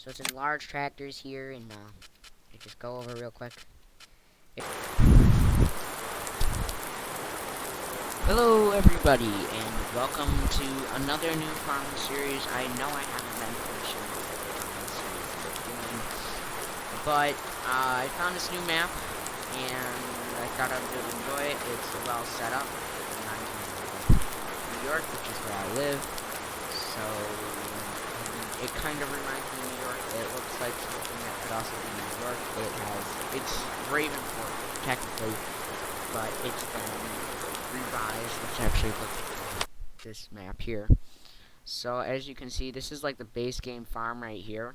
So it's in large tractors here, and I just go over real quick. Hello, everybody, and welcome to another new farming series. I know I haven't been finishing the farming series that I'm doing, but I found this new map, and I thought I would enjoy it. It's well set up. I'm in New York, which is where I live, so it kind of reminds me of New York. It looks like something that could also be New York. It's Ravenport, technically, but it's been revised. Let's actually look at this map here. So as you can see, this is like the base game farm right here.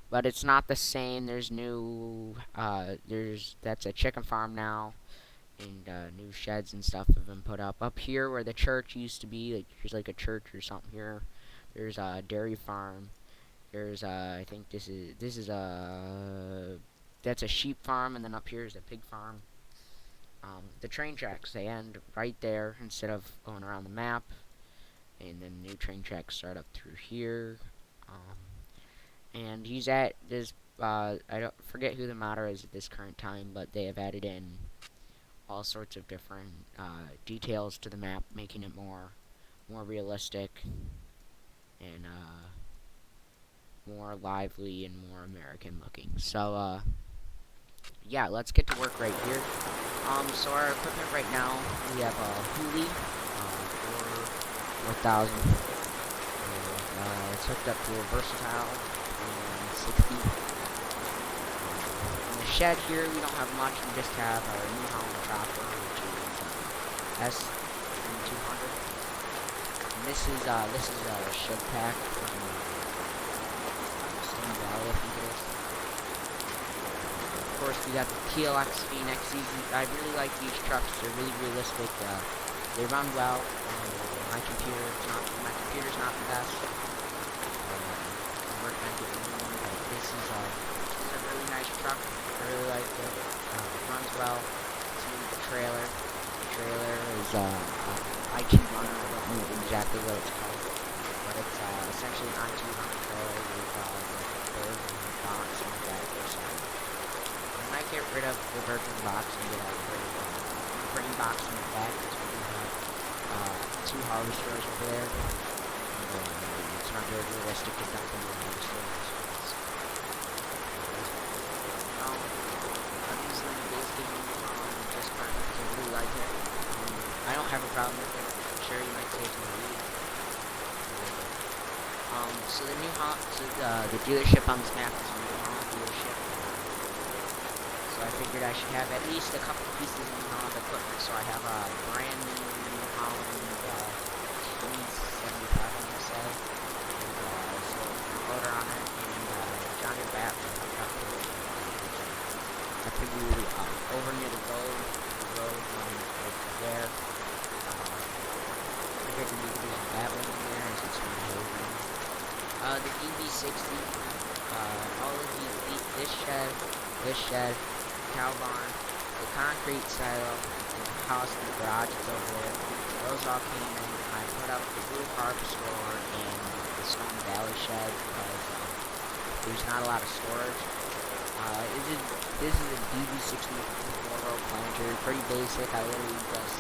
But it's not the same. There's new that's a chicken farm now, and new sheds and stuff have been put up here where the church used to be. Like here's like a church or something here. There's a dairy farm. There's I think this is a that's a sheep farm, and then up here is a pig farm. The train tracks, they end right there instead of going around the map, and then new train tracks start up through here. And he's at this, I don't forget who the modder is at this current time, but they have added in all sorts of different details to the map, making it more realistic and more lively and more American looking. So yeah, let's get to work right here. So our equipment right now, we have a Hooli, 4000. It's hooked up to a Versatile, 60. In the shed here, we don't have much. We just have our New Holland chopper, which is S200. And this is a shed pack from Stone Valley, I think it is. Of course, we got the TLX Phoenix. I really like these trucks. They're really realistic. They run well. My computer's not the best. I recommend getting one, but this is a really nice truck. I really like it. It runs well. It's in the trailer. The trailer is IT runner. I don't know exactly what it's called, but it's essentially an IT runner trailer with bird and box and all that other side. I might get rid of the virgin box and get a grain box in the back, because we do have 2 harvesters over there. And, it's not very realistic to dump into the harvesters. I'm using the base game just fine because I really like it. I don't have a problem with it. I'm sure you might take me lead. So the dealership on this map is a New Holland dealership. So I figured I should have at least a couple pieces of New Holland equipment. So I have a brand new New Holland 2075, I'm going to say. And so a motor on it, and John Deere battery. I figured over near the road right there. I figured we could use that one in there as it's my holding. The DB60, all of this shed, cow barn, the concrete silo, the house and the garage is over there. Those all came in. I put up the blue carpet store and the Stone Valley shed because there's not a lot of storage. This is a DB60 4-row planter, pretty basic. I literally just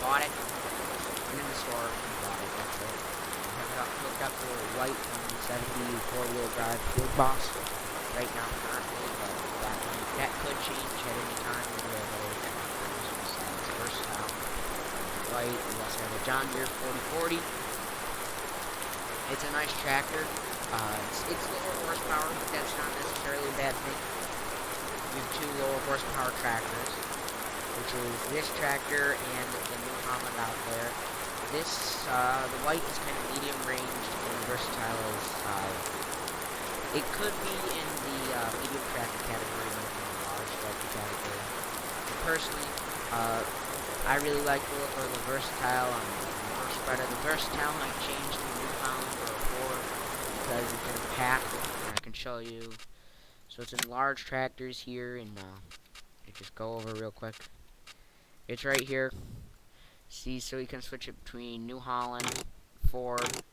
bought it, went in the store and bought it, that's it. I have it hooked up to a white 170 4-wheel drive field box right now currently, but that could change at any time. We do have other technologies besides Versatile. White, we also have a John Deere 4040. It's a nice tractor. It's lower horsepower, but that's not necessarily a bad thing. We have 2 lower horsepower tractors, which is this tractor and the New Holland out there. The white is kind of medium range, and the Versatile is, it could be in the medium tractor category, but in the large tractor category. And personally, I really like the look of the Versatile on the more spreader. The Versatile might change to a New Holland or a Ford because it's in a pack, and I can show you. So it's in large tractors here, and I just go over real quick. It's right here. See, so you can switch it between New Holland, Ford,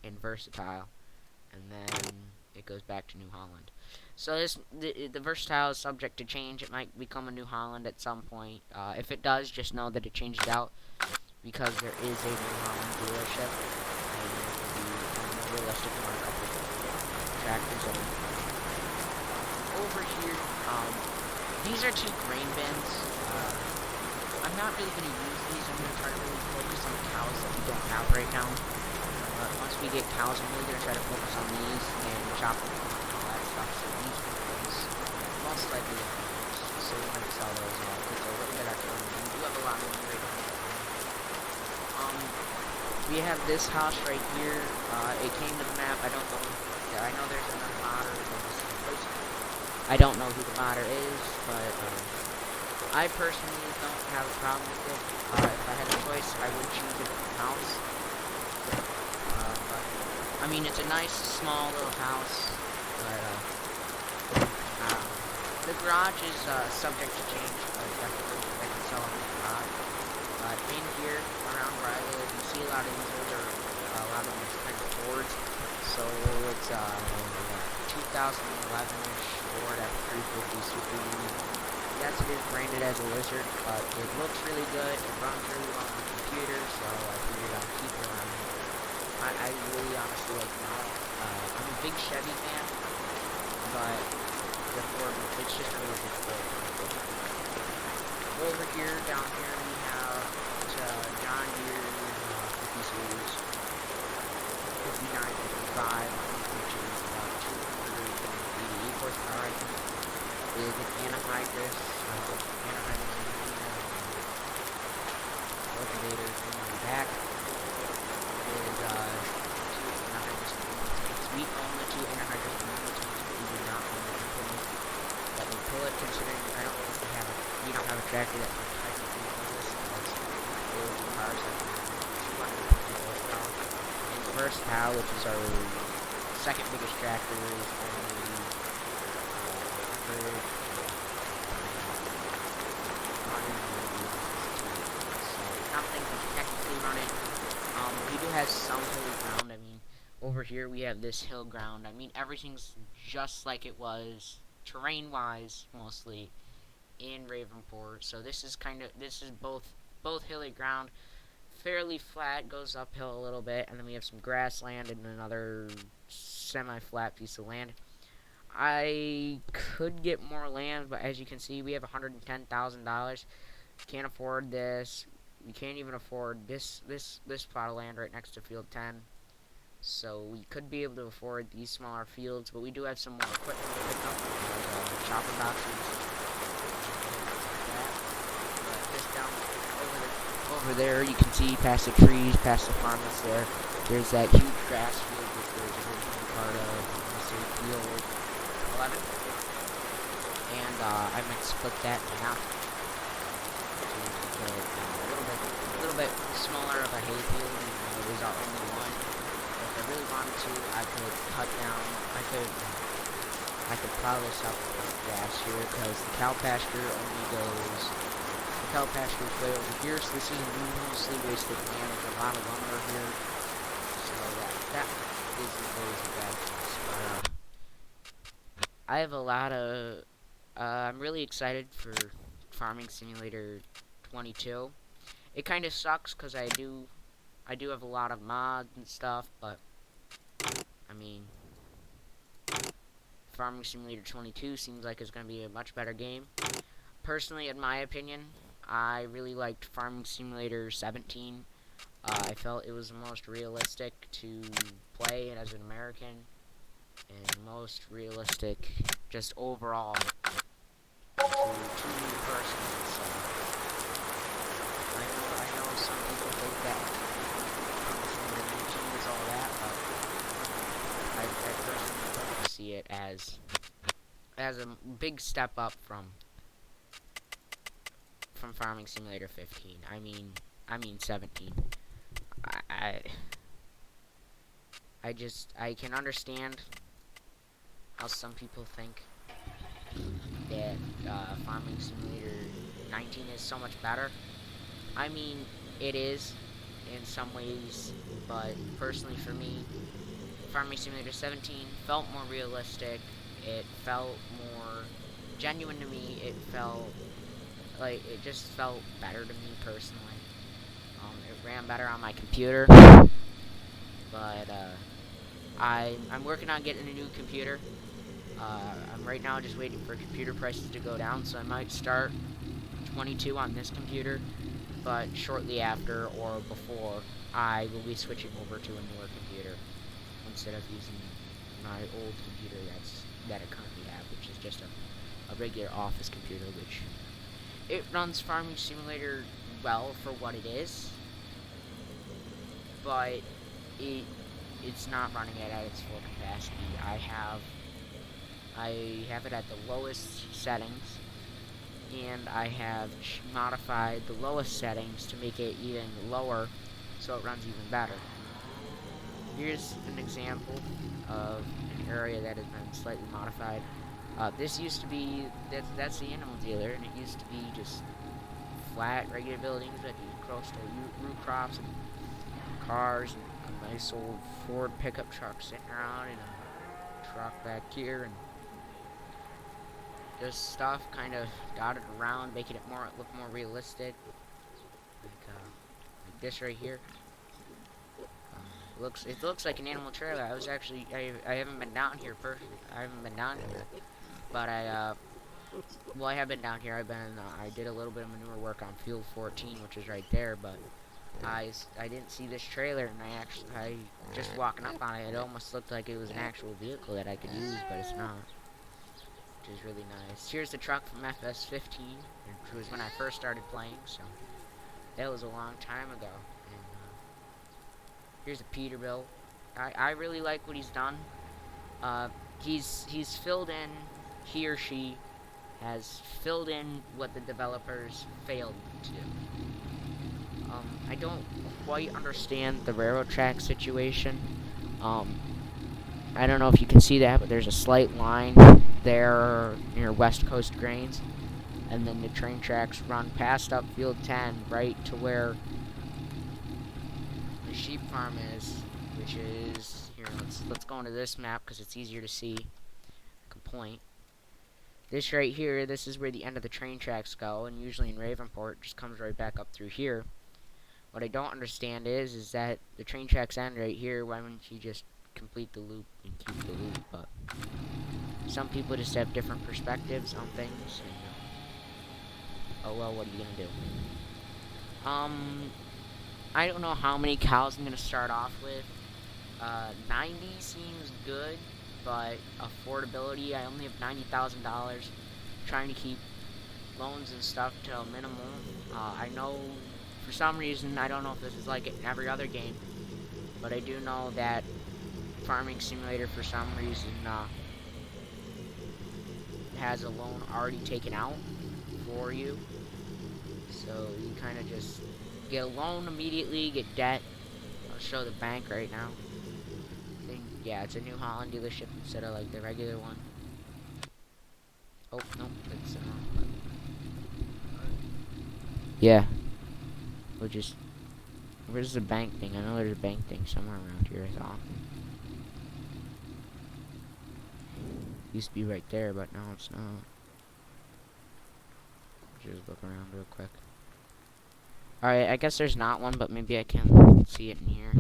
and Versatile. and then it goes back to New Holland. So the versatile is subject to change. It might become a New Holland at some point. If it does, just know that it changed out because there is a New Holland dealership, and it will be kind of more realistic on a couple of tractors. Over here, these are two grain bins. I'm not really going to use these. I'm going to try to really focus on the cows that we don't have right now. Once we get cows, I'm really going to try to focus on these and chop them and all that stuff. So these ones, most likely will be used. So we're going to sell those off because they're a little bit extra. We do have a lot of them right now. We have this house right here. It came to the map. I don't know. I know there's another modder. I don't know who the modder is, but I personally don't have a problem with it. If I had a choice, I would choose a different house. But I mean, it's a nice, small little house. But the garage is subject to change. Definitely, I can sell a garage. But in here, around where I live, you see a lot of these older, a lot of these kind of Fords. So it's 2011-ish Ford F350 Super Union. Yes, it is branded as a Lizard, but it looks really good. It runs really well on the computer, so I figured I'd keep it around here. I really honestly like the model. I'm a big Chevy fan, but the Ford, it's just a really good Ford. Over here, down here, we have John Deere 50 Series 5955, which is about 288 horsepower, I think. Is an anhydrous, cultivator thing on the back. Is two anhydrous tanks. We own the two anhydrous tanks. We do not own the implement that will pull it, considering I don't think we don't have a tractor that can technically pull this because the cars have 250 horsepower. And the versatile, which is our second biggest tractor, is only we do have some hilly ground. I mean, over here we have this hill ground. I mean, everything's just like it was, terrain-wise, mostly, in Ravenport. So this is both hilly ground, fairly flat, goes uphill a little bit, and then we have some grassland and another semi-flat piece of land. I could get more land, but as you can see, we have $110,000. Can't afford this. We can't even afford this plot of land right next to Field 10. So we could be able to afford these smaller fields, but we do have some more equipment to pick up, like chopper boxes. But just down over there, you can see past the trees, past the farm that's there. There's that huge grass field which was originally part of Field 11. And I might split that in half to make it a little bit smaller of a hayfield. It is our only one. If I really wanted to, I could cut down. I could plow this up with grass here because the cow pasture only goes. The cow pasture is way over here, so this is mostly wasted land. There's a lot of lumber here, so that is always a bad choice. But I have a lot of. I'm really excited for Farming Simulator 22. It kind of sucks because I do have a lot of mods and stuff, but I mean, Farming Simulator 22 seems like it's going to be a much better game. Personally, in my opinion, I really liked Farming Simulator 17. I felt it was the most realistic to play as an American, and most realistic just overall to me personally. So I know some people think that is all that, but I personally don't see it as a big step up from Farming Simulator 15. I mean 17. I can understand how some people think that Farming Simulator 19 is so much better. I mean, it is in some ways, but personally for me, Farming Simulator 17 felt more realistic. It felt more genuine to me. It felt like it just felt better to me personally. It ran better on my computer, but I'm working on getting a new computer. I'm right now just waiting for computer prices to go down, so I might start 22 on this computer, but shortly after or before, I will be switching over to a newer computer instead of using my old computer that I currently have, which is just a regular office computer, which it runs Farming Simulator well for what it is, but it's not running it at its full capacity. I have it at the lowest settings, and I have modified the lowest settings to make it even lower so it runs even better. Here's an example of an area that has been slightly modified. This used to be, that's the animal dealer, and it used to be just flat, regular buildings that you cross to root crops and cars, and a nice old Ford pickup truck sitting around, and a truck back here, and just stuff kind of dotted around, making it look more realistic. Like this right here. It looks like an animal trailer. I haven't been down here personally. I haven't been down here, but well, I have been down here. I did a little bit of manure work on Field 14, which is right there, but I didn't see this trailer, and I just walking up on it, it almost looked like it was an actual vehicle that I could use, but it's not, which is really nice. Here's the truck from FS15, which was when I first started playing, so that was a long time ago. And here's a Peterbilt. I really like what he's done. He's filled in, he or she has filled in what the developers failed to do. I don't quite understand the railroad track situation. I don't know if you can see that, but there's a slight line there near West Coast Grains, and then the train tracks run past up Field 10 right to where the sheep farm is, which is here. Let's go into this map because it's easier to see. I can point. This right here, this is where the end of the train tracks go, and usually in Ravenport, it just comes right back up through here. What I don't understand is that the train tracks end right here. Why wouldn't you just complete the loop and keep the loop? But some people just have different perspectives on things. And, oh well, what are you gonna do? I don't know how many cows I'm gonna start off with. 90 seems good, but affordability, I only have $90,000. Trying to keep loans and stuff to a minimum. I know, for some reason, I don't know if this is like it in every other game, but I do know that Farming Simulator, for some reason, has a loan already taken out for you. So you kind of just get a loan immediately, get debt. I'll show the bank right now. Yeah, it's a New Holland dealership instead of like the regular one. Oh, no, it's the wrong one. Yeah. We'll just... Where's the bank thing? I know there's a bank thing somewhere around here, I thought. Used to be right there, but now it's not. Just look around real quick. Alright, I guess there's not one, but maybe I can see it in here.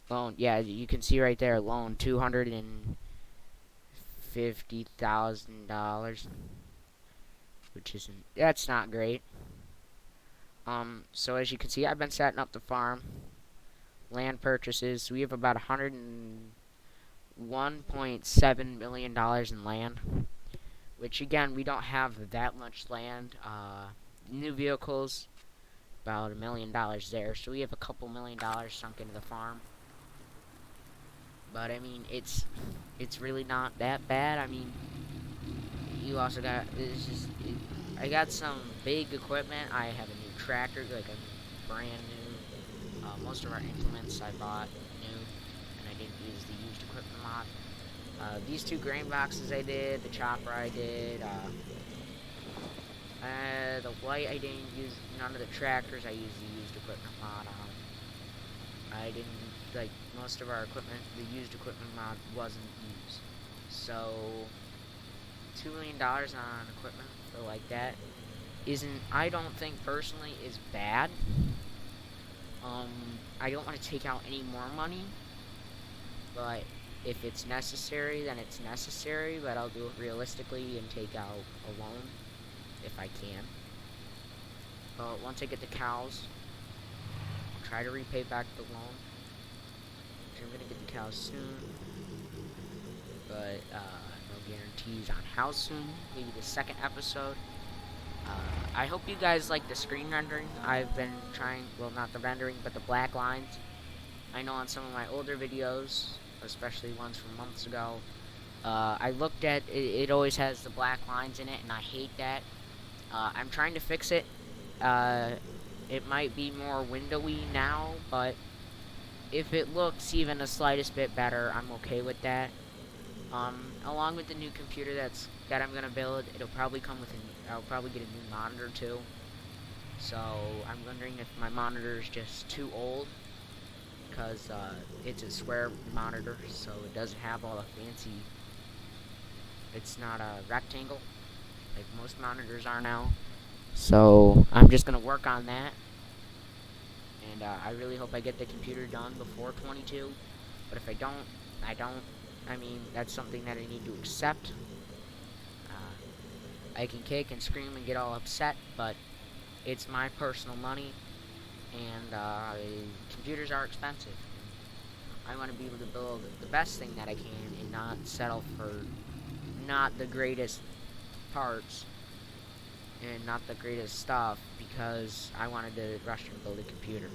Loan, yeah, you can see right there, loan, $250,000, which isn't, that's not great. So as you can see, I've been setting up the farm, land purchases. We have about $101.7 million in land, which again, we don't have that much land. New vehicles, about $1 million there, so we have a couple $1,000,000 sunk into the farm. But I mean, it's really not that bad. I mean, you also got, I got some big equipment. I have a new tractor, like a brand new. Most of our implements I bought new, and I didn't use the used equipment mod. These two grain boxes I did, the chopper I did. The white I didn't use none of the tractors. I used the used equipment mod on. I didn't, like, most of our equipment, the used equipment mod, wasn't used. So $2 million on equipment for like that isn't, I don't think personally, is bad. I don't want to take out any more money, but if it's necessary, then it's necessary. But I'll do it realistically and take out a loan if I can. But once I get the cows, I'll try to repay back the loan. I'm gonna get the cows soon, but no guarantees on how soon. Maybe the second episode. I hope you guys like the screen rendering. I've been trying, well, not the rendering, but the black lines. I know on some of my older videos, especially ones from months ago, I looked at it, it always has the black lines in it, and I hate that. I'm trying to fix it. It might be more windowy now, but if it looks even the slightest bit better, I'm okay with that. Along with the new computer that I'm gonna build, it'll probably come with I'll probably get a new monitor too. So I'm wondering if my monitor is just too old, because it's a square monitor, so it doesn't have all the fancy. It's not a rectangle like most monitors are now. So I'm just gonna work on that, and I really hope I get the computer done before 22. But if I don't, I don't. I mean, that's something that I need to accept. I can kick and scream and get all upset, but it's my personal money, and computers are expensive. I want to be able to build the best thing that I can and not settle for not the greatest parts and not the greatest stuff because I wanted to rush and build a computer.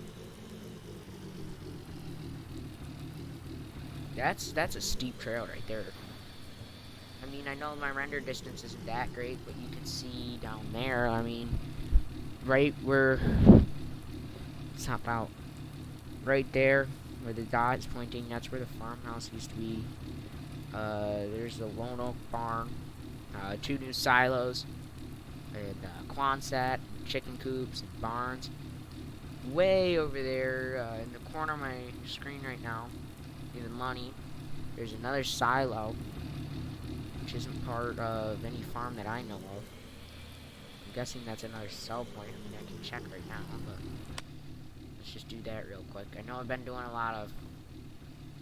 That's a steep trail right there. I mean, I know my render distance isn't that great, but you can see down there, I mean, right where, let's hop out, right there, where the dot is pointing, that's where the farmhouse used to be. There's the Lone Oak Barn, 2 new silos, and Quonset, chicken coops, and barns. Way over there, in the corner of my screen right now, near the money, there's another silo, which isn't part of any farm that I know of. I'm guessing that's another sell point. I mean, I can check right now, but let's just do that real quick. I know I've been doing a lot of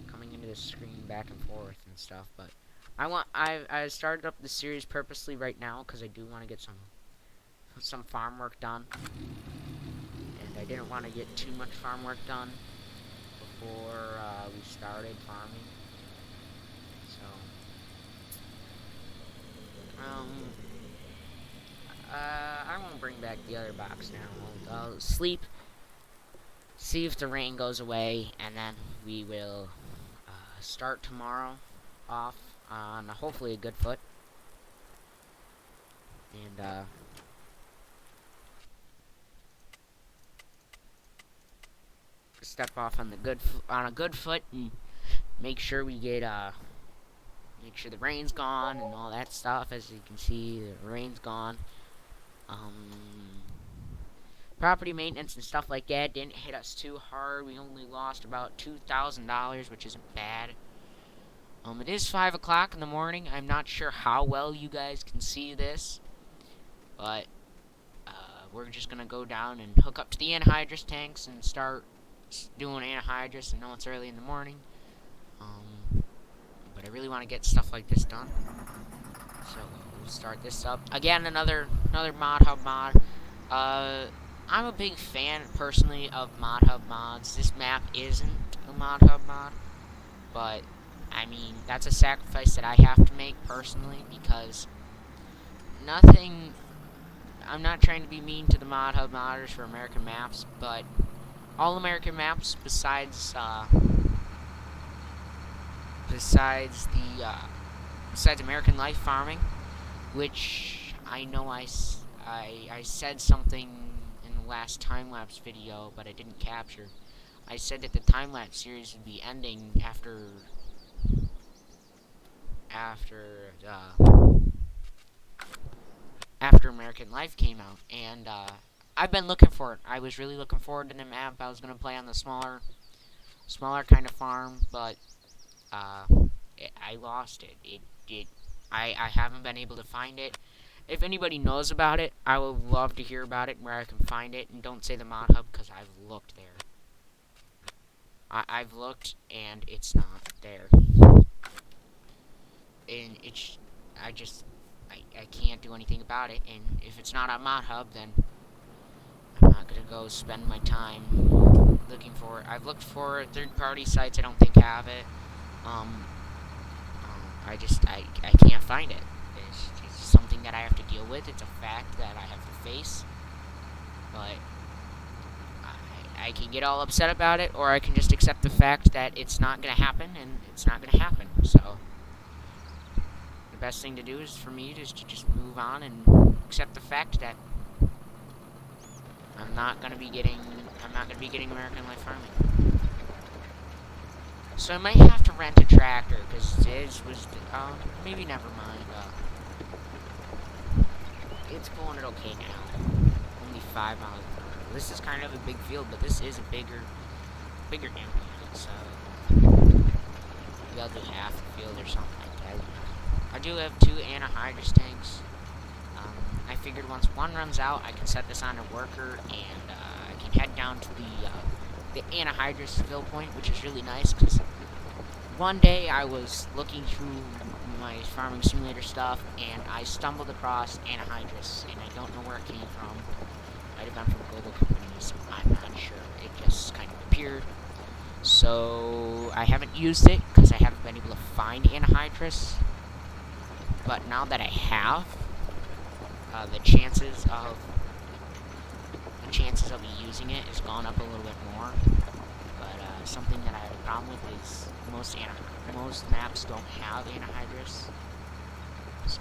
coming into the screen back and forth and stuff, but I started up the series purposely right now because I do want to get some farm work done, and I didn't want to get too much farm work done before we started farming. So I won't bring back the other box now. I'll sleep, see if the rain goes away, and then we will start tomorrow off on hopefully a good foot. And step off on a good foot and make sure we get make sure the rain's gone and all that stuff. As you can see, the rain's gone. Property maintenance and stuff like that didn't hit us too hard. We only lost about $2,000, which isn't bad. It is 5 o'clock in the morning. I'm not sure how well you guys can see this, but we're just gonna go down and hook up to the anhydrous tanks and start doing anhydrous. I know it's early in the morning, but I really want to get stuff like this done. So we'll start this up again. Another Mod Hub mod. I'm a big fan personally of Mod Hub mods. This map isn't a Mod Hub mod, but I mean that's a sacrifice that I have to make personally because I'm not trying to be mean to the Mod Hub modders for American maps, but all American maps besides American Life Farming, which I know I said something in the last time-lapse video, but I didn't capture. I said that the time-lapse series would be ending after American Life came out, and I've been looking for it. I was really looking forward to the map I was going to play on the smaller smaller kind of farm, but uh, I lost it. I haven't been able to find it. If anybody knows about it, I would love to hear about it, where I can find it. And don't say the mod hub, because I've looked there. I've looked, and it's not there. And it's, I just, I can't do anything about it. And if it's not on mod hub, then I'm not gonna go spend my time looking for it. I've looked for third-party sites. I don't think have it. Um, I can't find it. It's something that I have to deal with. It's a fact that I have to face. But I can get all upset about it, or I can just accept the fact that it's not going to happen, and it's not going to happen. So the best thing to do is for me is to just move on and accept the fact that I'm not going to be getting American Life Farming. So I might have to rent a tractor, because this was, maybe never mind. It's pulling it okay now. Only 5 miles per hour. This is kind of a big field, but this is a bigger impact, so maybe I'll do half the field or something like that. I do have 2 anhydrous tanks. I figured once one runs out, I can set this on a worker, and I can head down to the anhydrous fill point, which is really nice, because one day I was looking through my farming simulator stuff, and I stumbled across anhydrous, and I don't know where it came from. Might have been from global companies, I'm not sure. It just kind of appeared. So I haven't used it because I haven't been able to find anhydrous. But now that I have, the chances of me using it has gone up a little bit more. But something that I have a problem with is most maps don't have anhydrous. So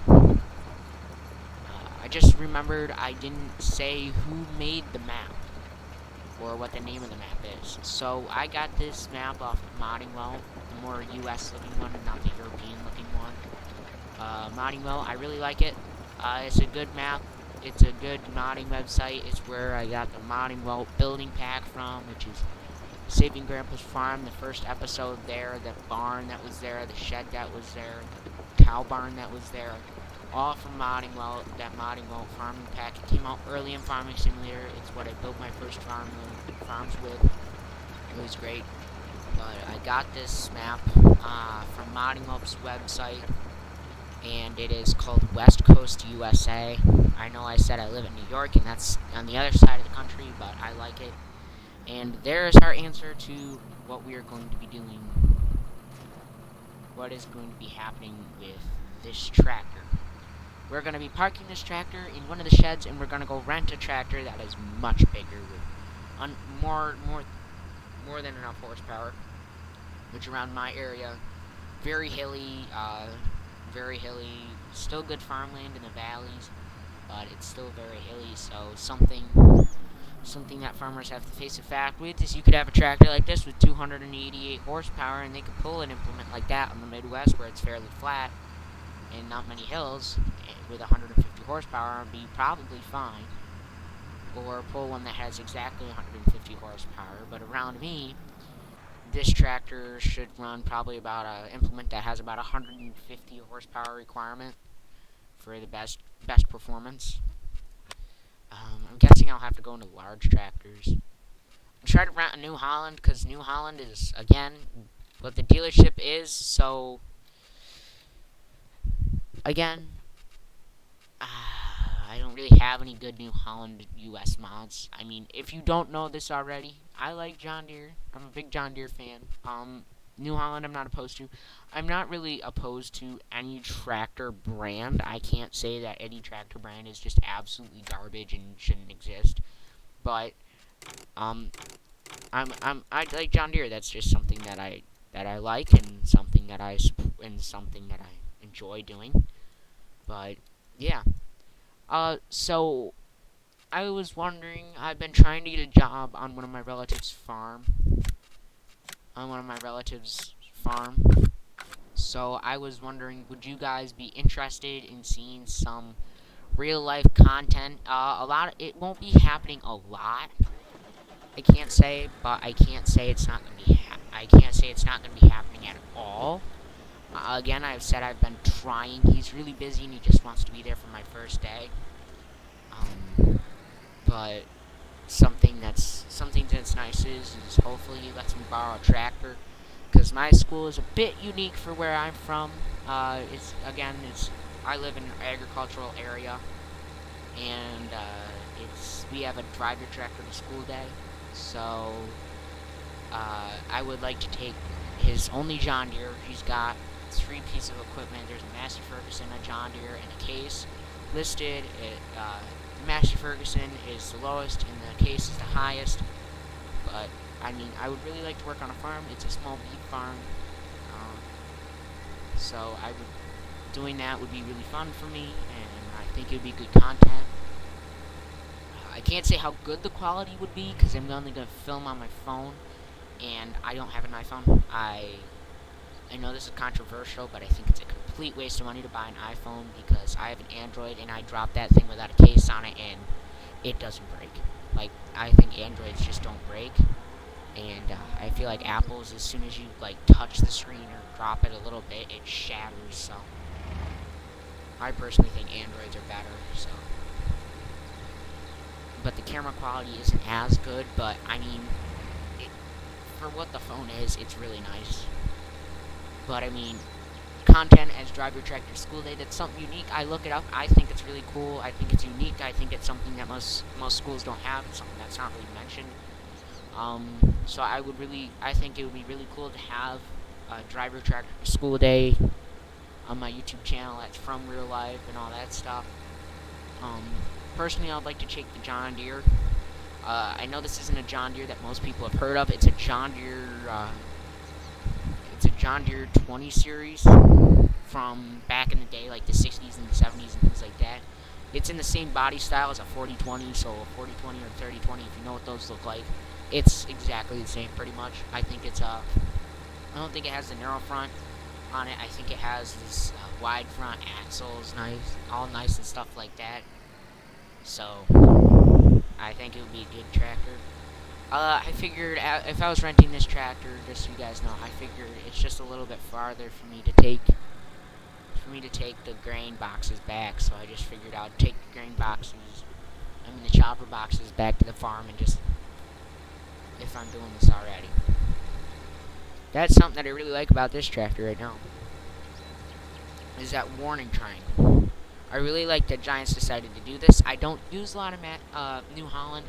yeah. I just remembered I didn't say who made the map, or what the name of the map is. So I got this map off of Modding Well, the more US looking one, not the European looking one. Modding Well, I really like it. It's a good map. It's a good modding website. It's where I got the Modding Well building pack from, which is Saving Grandpa's Farm, the first episode there, the barn that was there, the shed that was there, the cow barn that was there. All from Modding Well, that Modding Well farming pack. It came out early in Farming Simulator. It's what I built my first farms with. It was great. But I got this map from Modding Well's website, and it is called West Coast USA. I know I said I live in New York, and that's on the other side of the country, but I like it. And there's our answer to what we are going to be doing. What is going to be happening with this tractor. We're going to be parking this tractor in one of the sheds, and we're going to go rent a tractor that is much bigger, with more than enough horsepower, which around my area, very hilly, still good farmland in the valleys, but it's still very hilly, so something that farmers have to face a fact with is you could have a tractor like this with 288 horsepower, and they could pull an implement like that on the Midwest where it's fairly flat and not many hills, with 150 horsepower and be probably fine. Or pull one that has exactly 150 horsepower. But around me, this tractor should run probably about an implement that has about 150 horsepower requirement for the best performance. I'm guessing I'll have to go into large tractors. I'm trying to rent a New Holland, because New Holland is, again, what the dealership is, so again, I don't really have any good New Holland US mods. I mean, if you don't know this already, I like John Deere. I'm a big John Deere fan. New Holland I'm not opposed to. I'm not really opposed to any tractor brand. I can't say that any tractor brand is just absolutely garbage and shouldn't exist. But I like John Deere. That's just something that I like, and something that I enjoy doing. But yeah. So I was wondering, I've been trying to get a job on one of my relatives' farm. So I was wondering, would you guys be interested in seeing some real life content? It won't be happening a lot, I can't say, but I can't say it's not gonna be. I can't say it's not gonna be happening at all. Again, I've said I've been trying. He's really busy and he just wants to be there for my first day. But something that's nice is hopefully he lets me borrow a tractor, because my school is a bit unique for where I'm from. It's I live in an agricultural area, and it's we have a drive your tractor to school day. So I would like to take his only John Deere. He's got three pieces of equipment. There's a Massey Ferguson, a John Deere, and a case listed. The Massey Ferguson is the lowest, and the case is the highest. But I mean, I would really like to work on a farm. It's a small beef farm, um, so doing that would be really fun for me, and I think it would be good content. I can't say how good the quality would be because I'm only going to film on my phone, and I don't have an iPhone. I know this is controversial, but I think it's a complete waste of money to buy an iPhone because I have an Android and I drop that thing without a case on it and it doesn't break. Like, I think Androids just don't break, and I feel like Apple's, as soon as you like touch the screen or drop it a little bit, it shatters. So I personally think Androids are better. So, but the camera quality isn't as good. But I mean, it, for what the phone is, it's really nice. But I mean, content as Drive Your Tractor School Day, that's something unique. I look it up. I think it's really cool. I think it's unique. I think it's something that most schools don't have. It's something that's not really mentioned. So I think it would be really cool to have Drive Your Tractor School Day on my YouTube channel. That's from real life and all that stuff. Um, Personally, I'd like to take the John Deere. I know this isn't a John Deere that most people have heard of. It's a John Deere. It's a John Deere 20 series from back in the day, like the 60s and the 70s and things like that. It's in the same body style as a 4020, so a 4020 or 3020, if you know what those look like. It's exactly the same, pretty much. I don't think it has the narrow front on it. I think it has this wide front axles, nice, all nice and stuff like that. So I think it would be a good tractor. I figured if I was renting this tractor, just so you guys know, I figured it's just a little bit farther for me to take the grain boxes back. So I just figured I'd take the chopper boxes back to the farm and just, if I'm doing this already. That's something that I really like about this tractor right now, is that warning triangle. I really like that Giants decided to do this. I don't use a lot of New Holland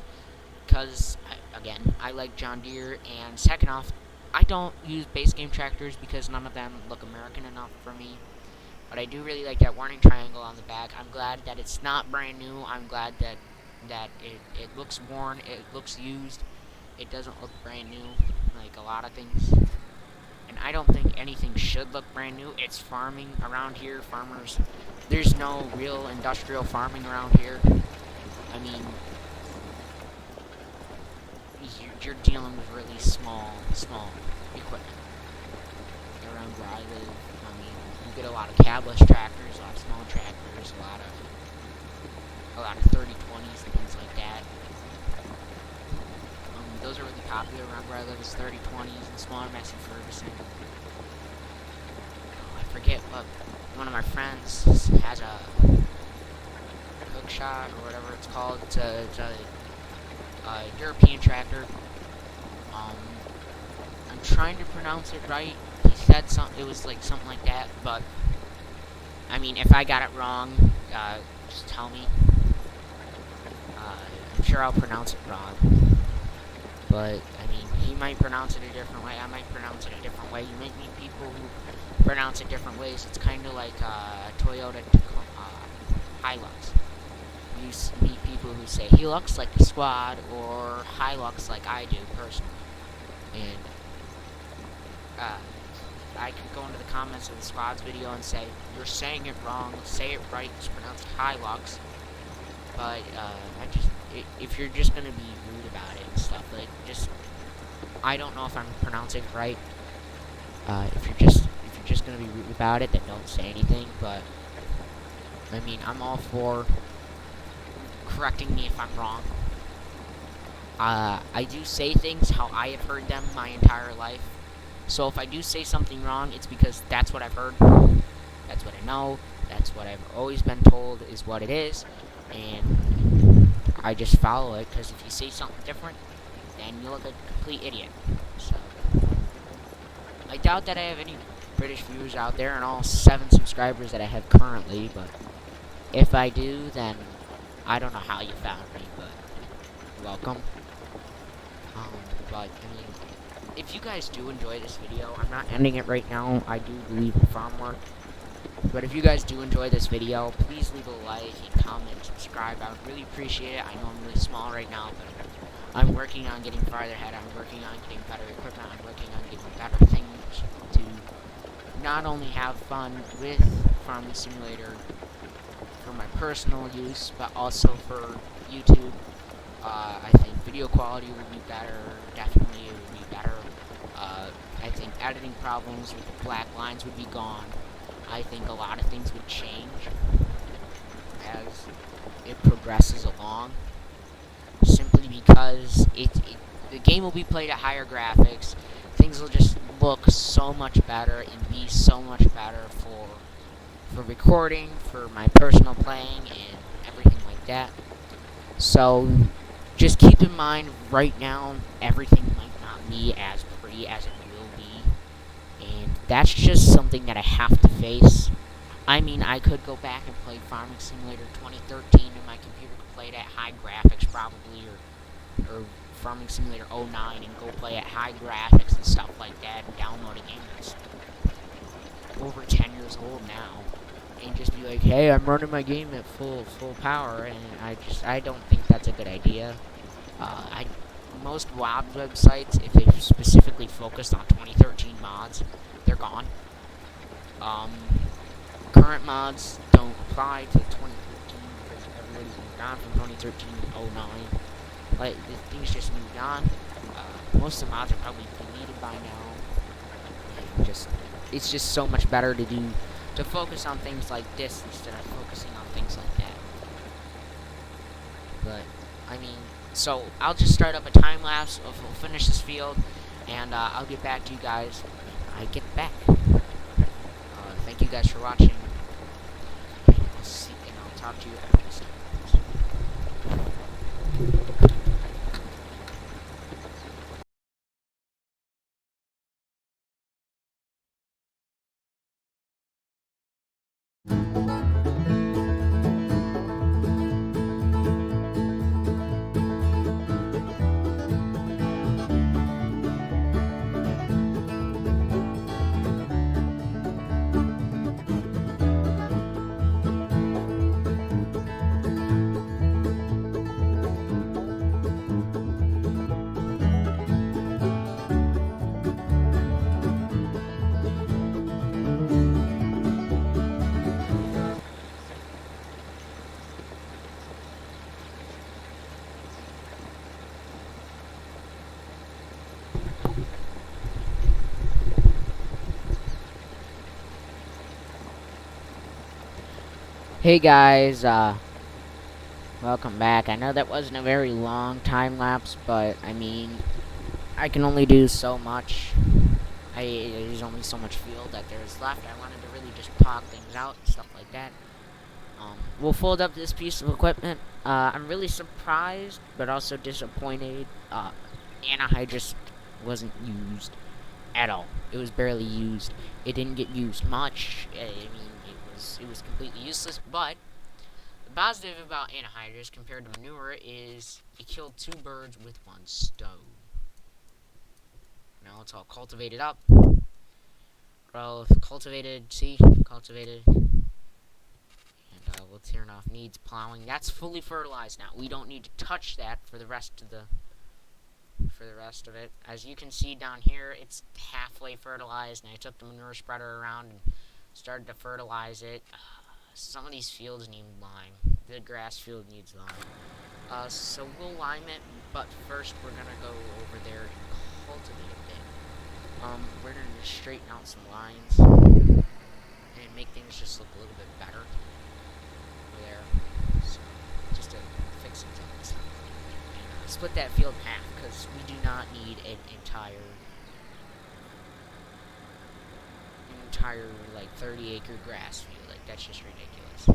because, again, I like John Deere, and second off, I don't use base game tractors because none of them look American enough for me. But I do really like that warning triangle on the back. I'm glad that it's not brand new. I'm glad that it looks worn, it looks used. It doesn't look brand new like a lot of things. And I don't think anything should look brand new. It's farming around here. There's no real industrial farming around here. I mean, you're dealing with really small equipment around where I live. I mean, you get a lot of cabless tractors, a lot of small tractors, a lot of 3020s and things like that. Those are really popular around where I live, is 3020s and smaller Massey Ferguson. I forget what one of my friends has a hook shot or whatever it's called. It's a European tractor. I'm trying to pronounce it right. He said something. It was like something like that. But I mean, if I got it wrong, just tell me. I'm sure I'll pronounce it wrong. But I mean, he might pronounce it a different way. I might pronounce it a different way. You might meet people who pronounce it different ways. It's kind of like Toyota Hilux. You meet people who say he looks like the squad or Hilux like I do personally, and I could go into the comments of the squad's video and say you're saying it wrong. Say it right. It's pronounced Hilux. But if you're just gonna be rude about it and stuff, like, I don't know if I'm pronouncing it right. If you're just gonna be rude about it, then don't say anything. But I mean, I'm all for correcting me if I'm wrong. I do say things how I have heard them my entire life. So if I do say something wrong, it's because that's what I've heard. That's what I know. That's what I've always been told is what it is. And I just follow it, because if you say something different, then you look like a complete idiot. So I doubt that I have any British viewers out there and all 7 subscribers that I have currently, but if I do, then I don't know how you found me, but welcome. But, I mean, if you guys do enjoy this video, I'm not ending it right now. I do believe in farm work. But if you guys do enjoy this video, please leave a like and comment, subscribe. I would really appreciate it. I know I'm really small right now, but I'm working on getting farther ahead. I'm working on getting better equipment. I'm working on getting better things to not only have fun with Farming Simulator for my personal use, but also for YouTube. I think video quality would be better. Definitely, it would be better. I think editing problems with the black lines would be gone. I think a lot of things would change as it progresses along. Simply because the game will be played at higher graphics. Things will just look so much better and be so much better for recording, for my personal playing, and everything like that. So just keep in mind, right now, everything might not be as pretty as it will be. And that's just something that I have to face. I mean, I could go back and play Farming Simulator 2013 and my computer could play it at high graphics probably, or Farming Simulator '09 and go play at high graphics and stuff like that and download a game that's over 10 years old now. And just be like, hey, I'm running my game at full power, and I don't think that's a good idea. Most WoW websites, if they specifically focused on 2013 mods, they're gone. Current mods don't apply to 2013 because everybody's moved on from 2013 to '09. Like, things just moved on. Most of the mods are probably deleted by now. And it's just so much better to focus on things like this instead of focusing on things like that. But, I mean, so I'll just start up a time lapse. We'll finish this field, and I'll get back to you guys when I get back. Thank you guys for watching. And I'll talk to you after this. Hey guys, welcome back. I know that wasn't a very long time lapse, but I mean, I can only do so much. There's only so much field that there's left. I wanted to really just talk things out and stuff like that. We'll fold up this piece of equipment. I'm really surprised, but also disappointed. Anhydrous wasn't used at all. It was barely used. It didn't get used much. I mean, it was completely useless. But the positive about anhydrous compared to manure is it killed 2 birds with 1 stone. Now it's all cultivated up. Well, cultivated, see, cultivated. And we'll turn off needs plowing. That's fully fertilized now. We don't need to touch that for the rest of it. As you can see down here, it's halfway fertilized, and I took the manure spreader around and started to fertilize it. Some of these fields need lime. The grass field needs lime. So we'll lime it, but first we're gonna go over there and cultivate a bit. We're gonna straighten out some lines and make things just look a little bit better over there. So just to fix some things. split that field in half, because we do not need an entire like 30-acre grass field. Like, that's just ridiculous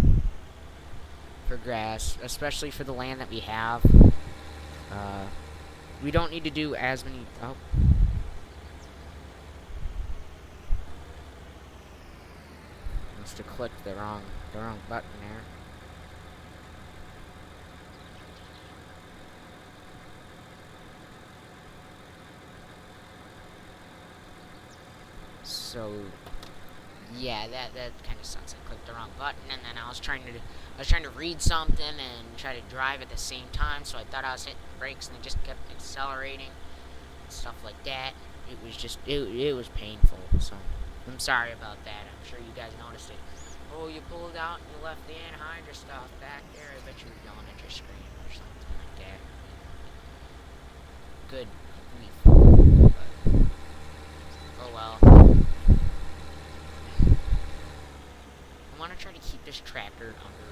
for grass, especially for the land that we have. Uh, we don't need to do as many. Oh, must have clicked the wrong button there. So yeah, that kind of sucks. I clicked the wrong button, and then I was trying to read something and try to drive at the same time. So I thought I was hitting the brakes, and it just kept accelerating, and stuff like that. It was just it was painful. So I'm sorry about that. I'm sure you guys noticed it. Oh, you pulled out and you left the anhydrous stuff back there. I bet you were yelling at your screen or something like that. Good grief. But, oh well. I want to try to keep this tractor under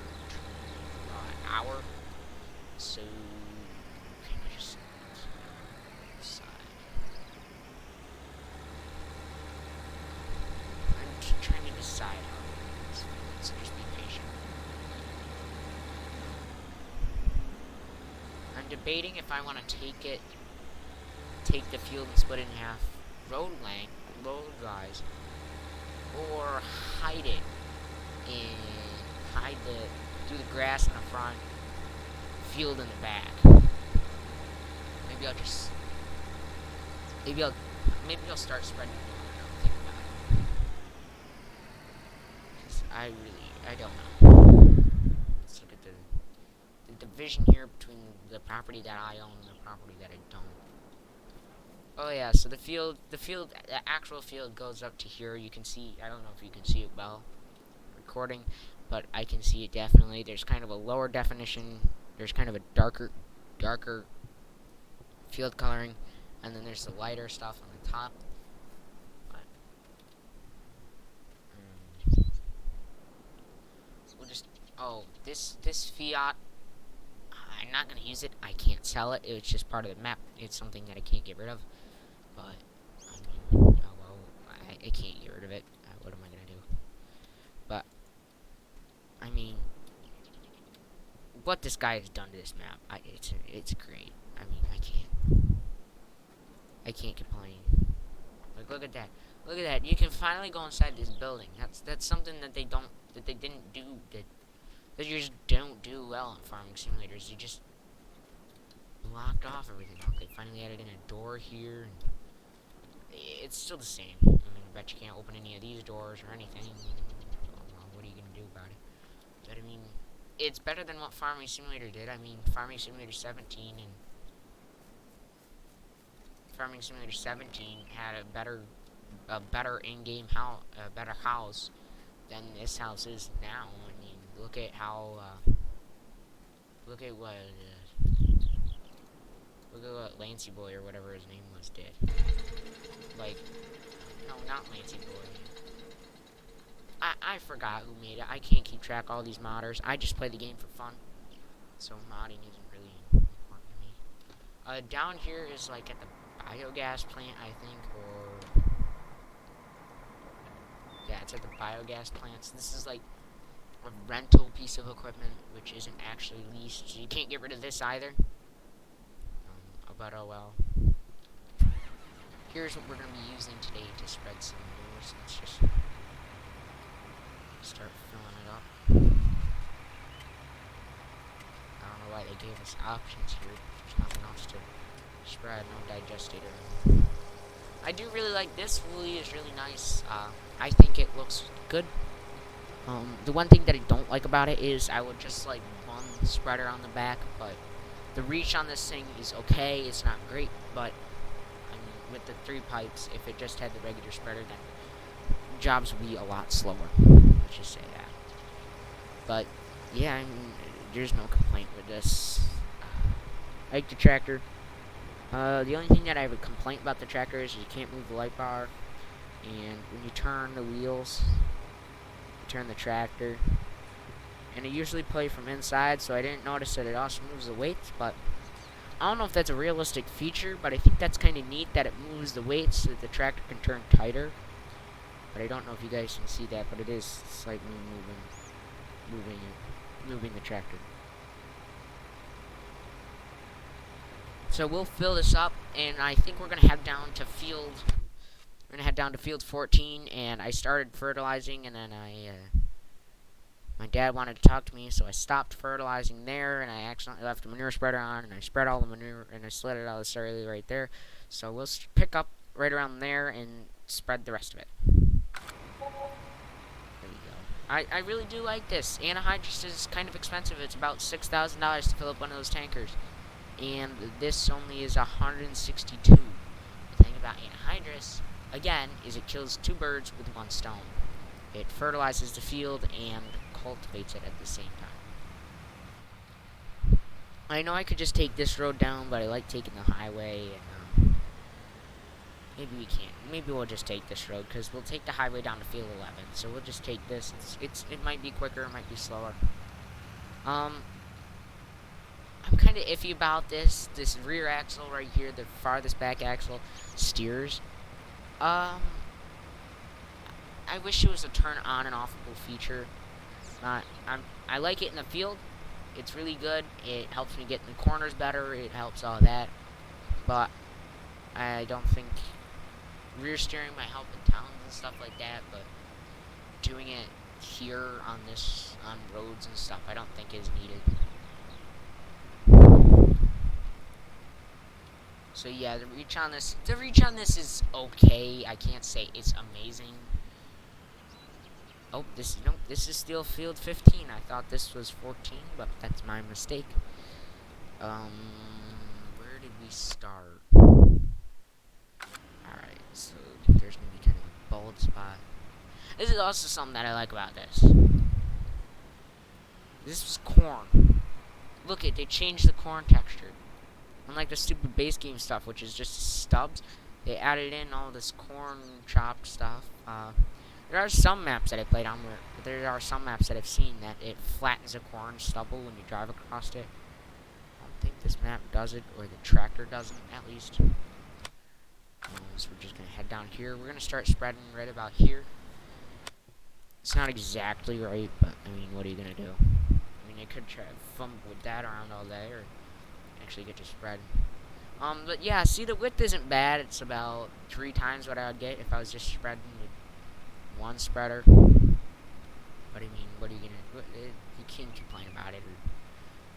an hour. So can I just side? I'm just trying to decide how to do this. So just be patient. I'm debating if I want to take the field and split it in half, road wise, or hide it and do the grass in the front, field in the back. Maybe I'll start spreading it around. Think about it. 'Cause I don't know. Let's look at the division here between the property that I own and the property that I don't. Oh yeah, so the actual field goes up to here. You can see, I don't know if you can see it well recording, but I can see it definitely. There's kind of a lower definition. There's kind of a darker field coloring, and then there's the lighter stuff on the top. But, so we'll just, this Fiat, I'm not going to use it. I can't sell it. It's just part of the map. It's something that I can't get rid of. But, I mean, oh well, I can't get rid of it. What am I going to do? But, I mean, what this guy has done to this map, it's great. I mean, I can't complain. Like, look at that. Look at that. You can finally go inside this building. That's something that they didn't do, that you just don't do well in farming simulators. You just blocked off everything. They finally added in a door here. And it's still the same. I mean, I bet you can't open any of these doors or anything. Well, what are you gonna do about it? But I mean, it's better than what Farming Simulator did. I mean, Farming Simulator 17 and Farming Simulator 17 had a better in-game house, a better house than this house is now. I mean, look at what Lancey Boy or whatever his name was did. Like, no, not Lancey Boy. I forgot who made it. I can't keep track of all these modders. I just play the game for fun, so modding isn't really important to me. Down here is like at the biogas plant, I think, or yeah, it's at the biogas plant. So this is like a rental piece of equipment, which isn't actually leased. So you can't get rid of this either. But oh well. Here's what we're gonna be using today to spread some news. Let's just start filling it up. I don't know why they gave us options here. There's nothing else to spread, no digestator. I do really like this. Wooly is really nice. I think it looks good. The one thing that I don't like about it is I would just like one spreader on the back, but the reach on this thing is okay. It's not great, but I mean, with the 3 pipes, if it just had the regular spreader, then jobs would be a lot slower. Let's just say that. But yeah, I mean, there's no complaint with this. I like the tractor. The only thing that I have a complaint about the tractor is you can't move the light bar, and when you turn the wheels, you turn the tractor, and I usually play from inside, so I didn't notice that it also moves the weights, but I don't know if that's a realistic feature, but I think that's kind of neat that it moves the weight so that the tractor can turn tighter. But I don't know if you guys can see that, but it is slightly moving the tractor. So we'll fill this up, and I think we're gonna head down to field. We're gonna head down to field 14, and I started fertilizing, and then my dad wanted to talk to me, so I stopped fertilizing there, and I accidentally left the manure spreader on, and I spread all the manure, and I slid it out of the soil right there. So we'll pick up right around there and spread the rest of it. There you go. I really do like this. Anhydrous is kind of expensive. It's about $6,000 to fill up one of those tankers. And this only is 162. The thing about anhydrous, again, is it kills two birds with one stone. It fertilizes the field and cultivates it at the same time. I know I could just take this road down, but I like taking the highway, and maybe we can't. Maybe we'll just take this road, because we'll take the highway down to field 11. So we'll just take this. It might be quicker, it might be slower. I'm kind of iffy about this. This rear axle right here, the farthest back axle, steers. I wish it was a turn on and offable feature. I like it in the field. It's really good. It helps me get in the corners better. It helps all that. But I don't think rear steering might help in towns and stuff like that. But doing it here on roads and stuff, I don't think is needed. So yeah, the reach on this is okay. I can't say it's amazing. Oh, this is still field 15. I thought this was 14, but that's my mistake. Where did we start? Alright, so there's gonna be kind of a bald spot. This is also something that I like about this. This was corn. Look they changed the corn texture. Unlike the stupid base game stuff, which is just stubs, they added in all this corn chopped stuff. There are some maps that I played on where there are some maps that I've seen that it flattens a corn stubble when you drive across it. I don't think this map does it, or the tractor doesn't, at least. So we're just gonna head down here. We're gonna start spreading right about here. It's not exactly right, but I mean, what are you gonna do? I mean, I could try to fumble with that around all day, or actually get to spread. But yeah, see, the width isn't bad. It's about 3 times what I would get if I was just spreading with one spreader. But I mean, what are you gonna? You can't complain about it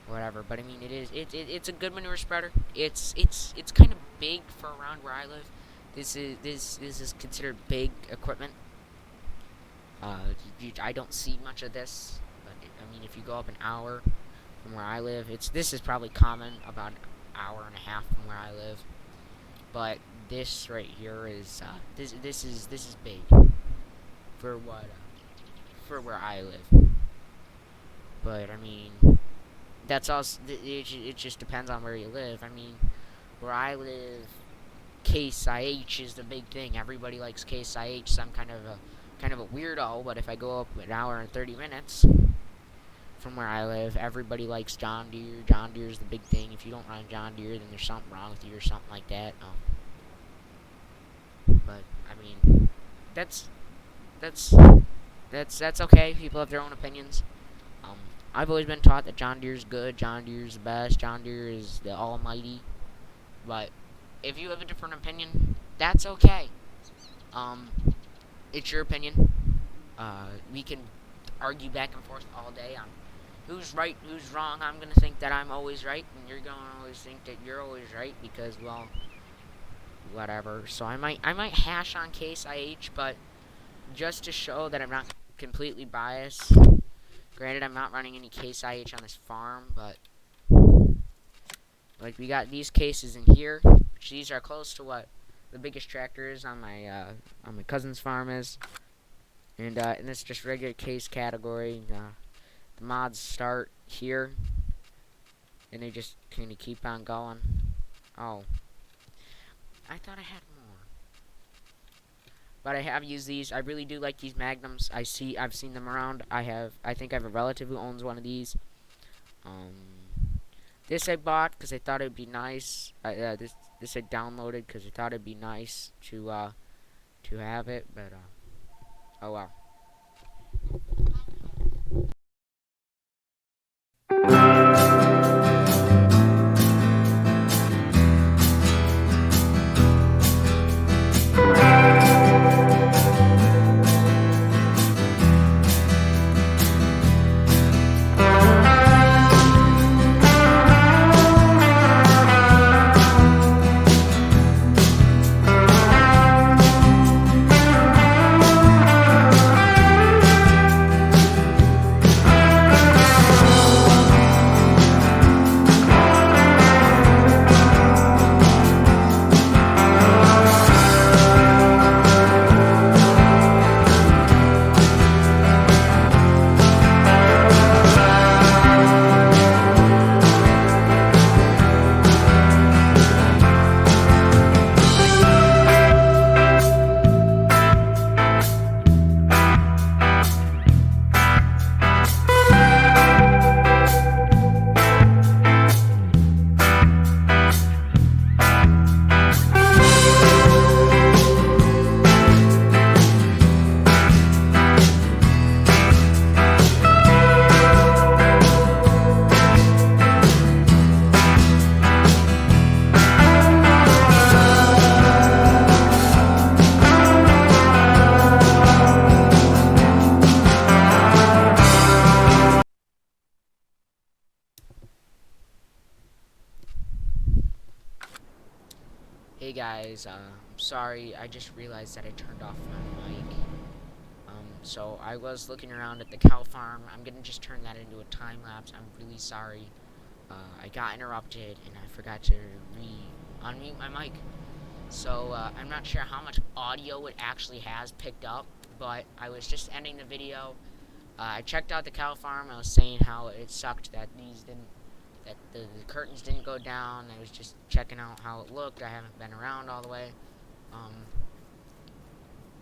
or whatever. But I mean, it's a good manure spreader. It's kind of big for around where I live. This is considered big equipment. I don't see much of this. But I mean, if you go up an hour from where I live, this is probably common about an hour and a half from where I live. But this right here is this is big for where I live. But I mean, that's also it just depends on where you live. I mean, where I live, Case IH is the big thing. Everybody likes Case IH, so I'm kind of a weirdo. But if I go up an hour and 30 minutes from where I live, everybody likes John Deere. John Deere is the big thing. If you don't run John Deere, then there's something wrong with you or something like that. But I mean, that's okay. People have their own opinions. I've always been taught that John Deere's good. John Deere's the best. John Deere is the almighty. But if you have a different opinion, that's okay. It's your opinion. We can argue back and forth all day on who's right, who's wrong. I'm gonna think that I'm always right, and you're gonna always think that you're always right because, well, whatever. So I might hash on Case IH, but just to show that I'm not completely biased. Granted, I'm not running any Case IH on this farm, but like we got these cases in here, which these are close to what the biggest tractor is on my cousin's farm is, and this is just regular Case category. The mods start here, and they just kind of keep on going. Oh, I thought I had more, but I have used these. I really do like these Magnums. I've seen them around. I think I have a relative who owns one of these. This I bought because I thought it'd be nice. This I downloaded because I thought it'd be nice to have it, but oh well. Hey guys, I'm sorry, I just realized that I turned off my mic. So I was looking around at the cow farm. I'm gonna just turn that into a time lapse. I'm really sorry. I got interrupted and I forgot to unmute my mic. So I'm not sure how much audio it actually has picked up, but I was just ending the video. I checked out the cow farm. I was saying how it sucked that the curtains didn't go down. I was just checking out how it looked. I haven't been around all the way. Um,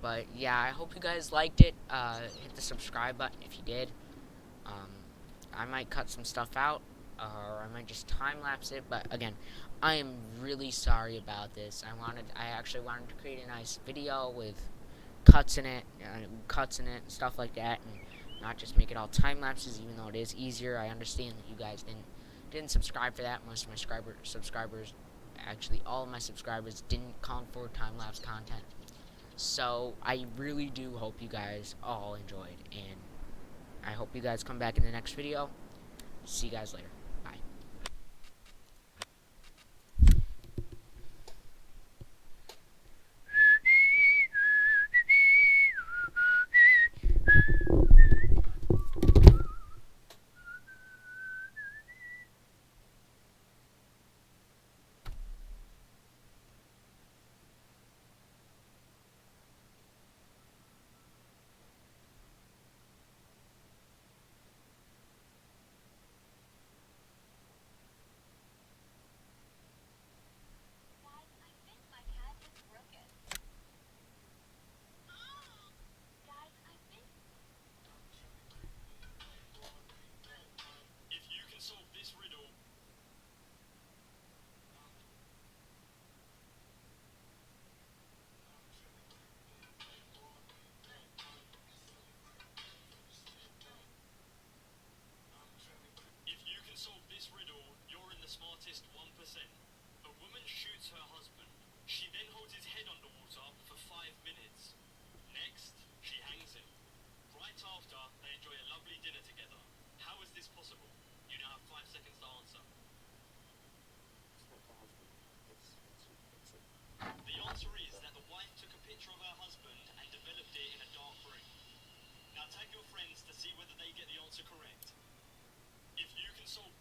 but yeah, I hope you guys liked it. Hit the subscribe button if you did. Um, I might cut some stuff out, or I might just time lapse it. But again, I am really sorry about this. I actually wanted to create a nice video with cuts in it, and stuff like that, and not just make it all time lapses. Even though it is easier, I understand that you guys didn't subscribe for that. Most of my subscribers, actually all of my subscribers, didn't come for time lapse content. So I really do hope you guys all enjoyed, and I hope you guys come back in the next video. See you guys later. Bye. Tag your friends to see whether they get the answer correct. If you can solve